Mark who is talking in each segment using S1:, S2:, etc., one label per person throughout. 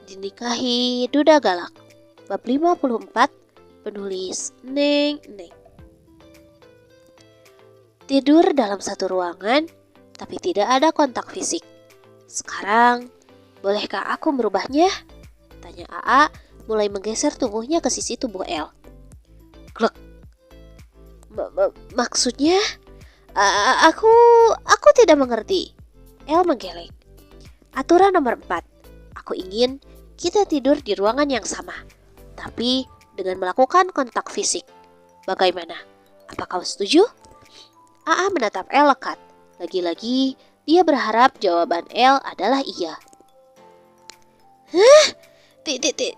S1: Dinikahi Duda Galak. Bab 54. Penulis Neng Neng. Tidur dalam satu ruangan, tapi tidak ada kontak fisik. Sekarang, bolehkah aku merubahnya? Tanya AA mulai menggeser tubuhnya ke sisi tubuh El. Glek. Maksudnya? Aku tidak mengerti. El menggeleng. Aturan nomor 4. Aku ingin kita tidur di ruangan yang sama, tapi dengan melakukan kontak fisik. Bagaimana? Apa kau setuju? AA menatap El lekat. Lagi-lagi dia berharap jawaban El adalah iya. Hah? Tidak!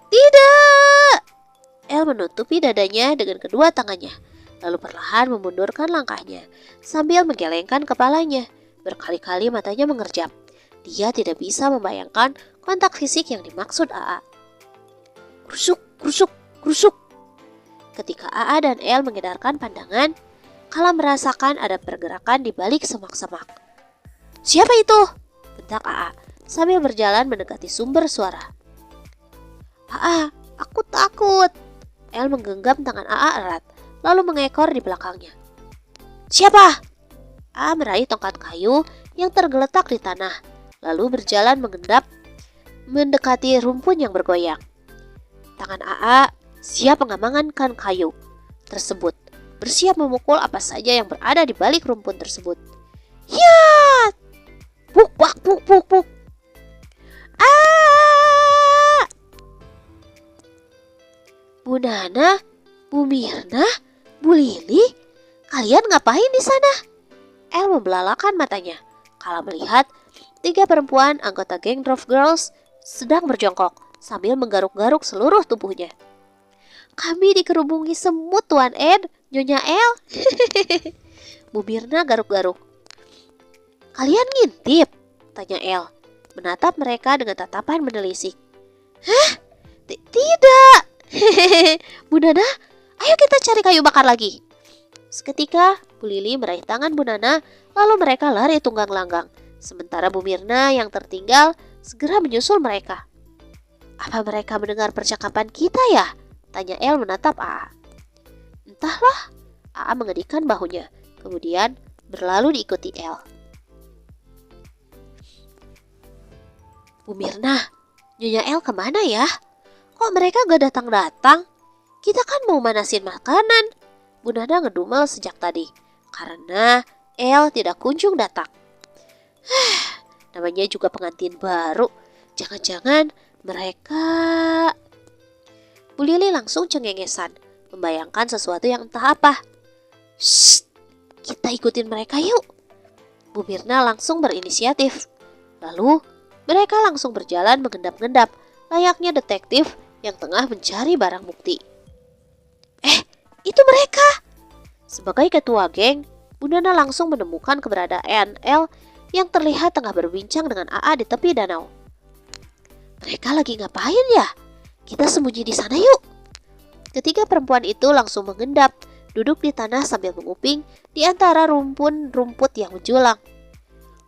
S1: El menutupi dadanya dengan kedua tangannya, lalu perlahan memundurkan langkahnya sambil menggelengkan kepalanya. Berkali-kali matanya mengerjap. Dia tidak bisa membayangkan kontak fisik yang dimaksud AA. Krusuk, krusuk, krusuk. Ketika AA dan El mengedarkan pandangan, Kala merasakan ada pergerakan di balik semak-semak. Siapa itu? Bentak AA sambil berjalan mendekati sumber suara. AA, aku takut. El menggenggam tangan AA erat, lalu mengekor di belakangnya. Siapa? AA meraih tongkat kayu yang tergeletak di tanah, lalu berjalan mendekati rumpun yang bergoyang. Tangan AA siap mengamankan kayu tersebut, bersiap memukul apa saja yang berada di balik rumpun tersebut. Ya! Puk, puk, puk, puk, puk. Ah! Bu Nana, Bu Mirna, Bu Lili, kalian ngapain di sana? El membelalakan matanya kala melihat 3 perempuan anggota geng Drove Girls sedang berjongkok sambil menggaruk-garuk seluruh tubuhnya. Kami dikerubungi semut, Tuan Ed, Nyonya El. Bu Mirna garuk-garuk. Kalian ngintip? Tanya El, menatap mereka dengan tatapan menelisik. Hah? Tidak. Bu Nana, ayo kita cari kayu bakar lagi. Seketika, Bu Lili meraih tangan Bu Nana, lalu mereka lari tunggang langgang. Sementara Bu Mirna yang tertinggal segera menyusul mereka. Apa mereka mendengar percakapan kita ya? Tanya El menatap AA. Entahlah, AA mengedikkan bahunya, kemudian berlalu diikuti El. Bu Mirna, Nyonya El kemana ya? Kok mereka gak datang-datang? Kita kan mau manasin makanan. Bu Nana ngedumel sejak tadi, karena El tidak kunjung datang. Namanya juga pengantin baru. Jangan-jangan mereka... Bu Lili langsung cengengesan, membayangkan sesuatu yang entah apa. Shh, kita ikutin mereka yuk. Bu Mirna langsung berinisiatif. Lalu mereka langsung berjalan mengendap-endap, layaknya detektif yang tengah mencari barang bukti. Itu mereka! Sebagai ketua geng, Bu Nana langsung menemukan keberadaan El yang terlihat tengah berbincang dengan AA di tepi danau. Mereka lagi ngapain ya? Kita sembunyi di sana yuk. Ketiga perempuan itu langsung mengendap, duduk di tanah sambil menguping di antara rumput yang menjulang.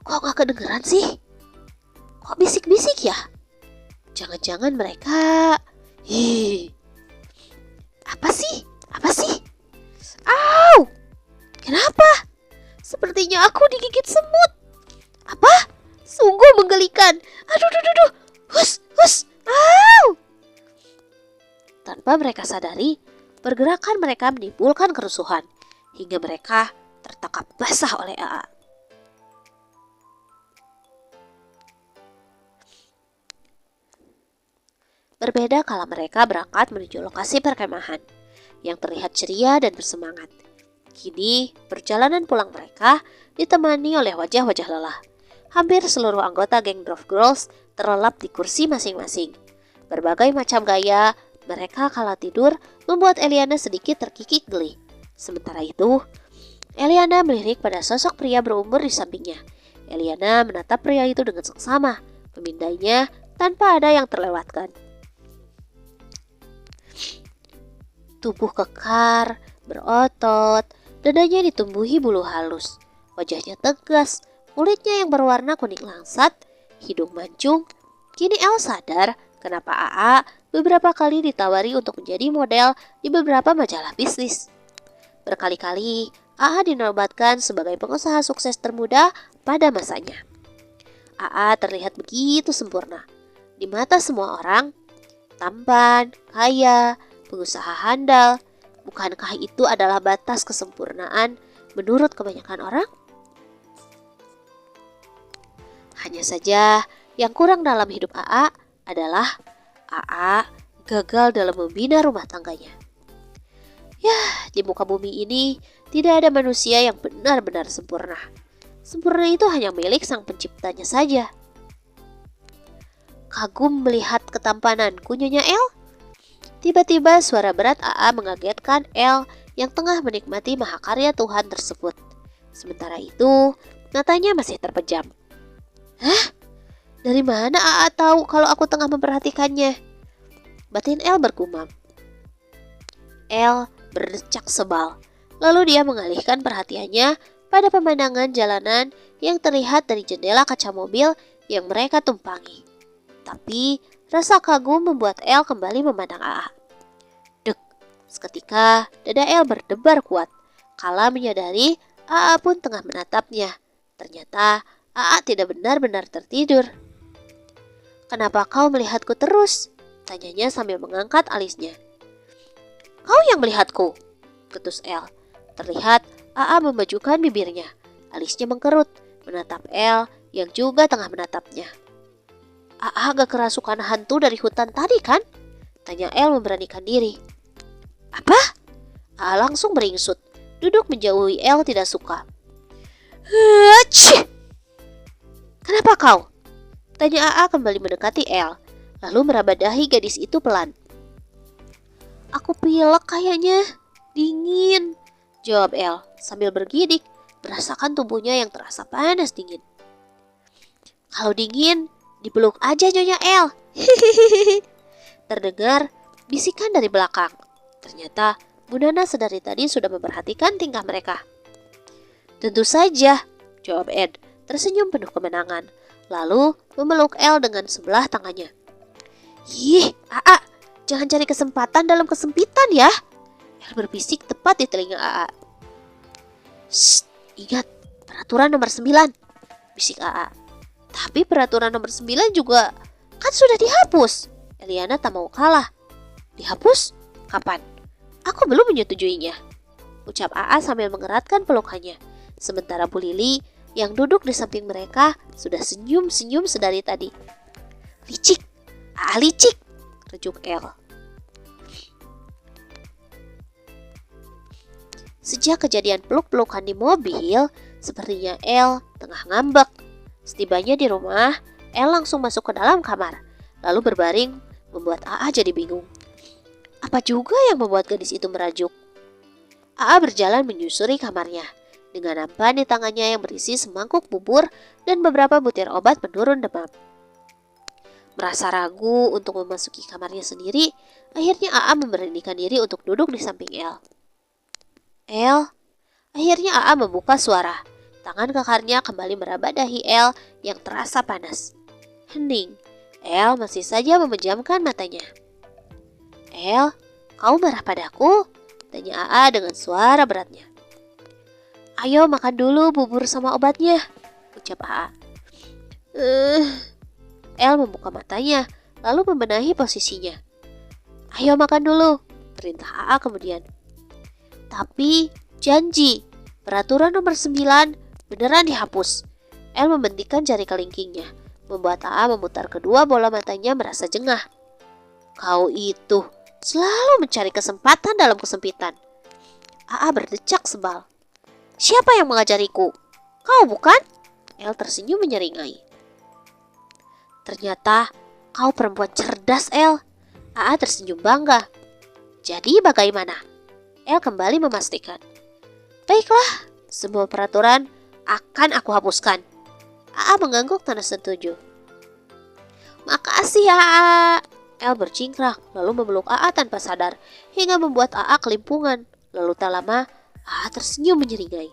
S1: Kok gak kedengeran sih? Kok bisik-bisik ya? Jangan-jangan mereka... Apa sih? Au! Kenapa? Sepertinya aku digigit semut. Apa? Sungguh menggelikan. Aduh. Hus. Au! Tanpa mereka sadari, pergerakan mereka menimbulkan kerusuhan hingga mereka tertangkap basah oleh AA. Berbeda kala mereka berangkat menuju lokasi perkemahan yang terlihat ceria dan bersemangat. Kini, perjalanan pulang mereka ditemani oleh wajah-wajah lelah. Hampir seluruh anggota geng Drove Girls terlelap di kursi masing-masing. Berbagai macam gaya mereka kala tidur membuat Eliana sedikit terkikik geli. Sementara itu, Eliana melirik pada sosok pria berumur di sampingnya. Eliana menatap pria itu dengan seksama, memindainya tanpa ada yang terlewatkan. Tubuh kekar, berotot, dadanya ditumbuhi bulu halus, wajahnya tegas, kulitnya yang berwarna kuning langsat, hidung mancung. Kini El sadar kenapa AA beberapa kali ditawari untuk menjadi model di beberapa majalah bisnis. Berkali-kali AA dinobatkan sebagai pengusaha sukses termuda pada masanya. AA terlihat begitu sempurna di mata semua orang, tampan, kaya, pengusaha handal. Bukankah itu adalah batas kesempurnaan menurut kebanyakan orang? Hanya saja yang kurang dalam hidup AA adalah AA gagal dalam membina rumah tangganya. Ya, di muka bumi ini tidak ada manusia yang benar-benar sempurna. Sempurna itu hanya milik sang penciptanya saja. Kagum melihat ketampananku, Nyonya El. Tiba-tiba suara berat AA mengagetkan El yang tengah menikmati mahakarya Tuhan tersebut. Sementara itu, matanya masih terpejam. Hah? Dari mana AA tahu kalau aku tengah memperhatikannya? Batin El bergumam. El berdecak sebal. Lalu dia mengalihkan perhatiannya pada pemandangan jalanan yang terlihat dari jendela kaca mobil yang mereka tumpangi. Tapi rasa kagum membuat El kembali memandang AA. Dek, seketika dada El berdebar kuat. Kala menyadari AA pun tengah menatapnya. Ternyata AA tidak benar-benar tertidur. Kenapa kau melihatku terus? Tanyanya sambil mengangkat alisnya. Kau yang melihatku, ketus El. Terlihat AA memajukan bibirnya. Alisnya mengkerut, menatap El yang juga tengah menatapnya. AA agak kerasukan hantu dari hutan tadi kan? Tanya El memberanikan diri. Apa? AA langsung beringsut. Duduk menjauhi El tidak suka. Hacih! Kenapa kau? Tanya AA kembali mendekati El. Lalu meraba dahi gadis itu pelan. Aku pilek kayaknya. Dingin, jawab El sambil bergidik, merasakan tubuhnya yang terasa panas dingin. Kalau dingin, dipeluk aja Nyonya El. Terdengar bisikan dari belakang. Ternyata Bu Nana sedari tadi sudah memperhatikan tingkah mereka. Tentu saja, jawab Ed, tersenyum penuh kemenangan. Lalu memeluk El dengan sebelah tangannya. Ih, AA, jangan cari kesempatan dalam kesempitan ya. El berbisik tepat di telinga AA. Shh, ingat peraturan nomor 9, bisik AA. Tapi peraturan nomor 9 juga kan sudah dihapus. Eliana tak mau kalah. Dihapus? Kapan? Aku belum menyetujuinya, ucap AA sambil mengeratkan pelukannya. Sementara Bu Lili yang duduk di samping mereka sudah senyum-senyum sedari tadi. Licik, AA licik, rejuk El. Sejak kejadian peluk-pelukan di mobil, sepertinya El tengah ngambek. Setibanya di rumah, El langsung masuk ke dalam kamar, lalu berbaring membuat AA jadi bingung. Apa juga yang membuat gadis itu merajuk? AA berjalan menyusuri kamarnya, dengan nampan di tangannya yang berisi semangkuk bubur dan beberapa butir obat penurun demam. Merasa ragu untuk memasuki kamarnya sendiri, akhirnya AA memberanikan diri untuk duduk di samping El. El, akhirnya AA membuka suara. Tangan kakarnya kembali meraba dahi El yang terasa panas. Hening, El masih saja memejamkan matanya. El, kau marah padaku? Tanya AA dengan suara beratnya. Ayo makan dulu bubur sama obatnya, ucap AA. El membuka matanya, lalu membenahi posisinya. Ayo makan dulu, perintah AA kemudian. Tapi janji, peraturan nomor 9 beneran dihapus. El membentikan jari kelingkingnya, membuat AA memutar kedua bola matanya merasa jengah. Kau itu selalu mencari kesempatan dalam kesempitan. AA berdecak sebal. Siapa yang mengajariku? Kau bukan? El tersenyum menyeringai. Ternyata kau perempuan cerdas, El. AA tersenyum bangga. Jadi bagaimana? El kembali memastikan. Baiklah, semua peraturan akan aku hapuskan. AA mengangguk tanda setuju. Makasih ya AA. El bercingkrak lalu memeluk AA tanpa sadar hingga membuat AA kelimpungan. Lalu tak lama AA tersenyum menyeringai.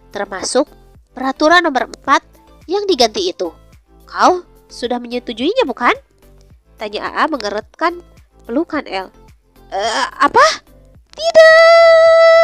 S1: Termasuk peraturan nomor 4 yang diganti itu. Kau sudah menyetujuinya bukan? Tanya AA mengeretkan pelukan El. Apa? Tidak!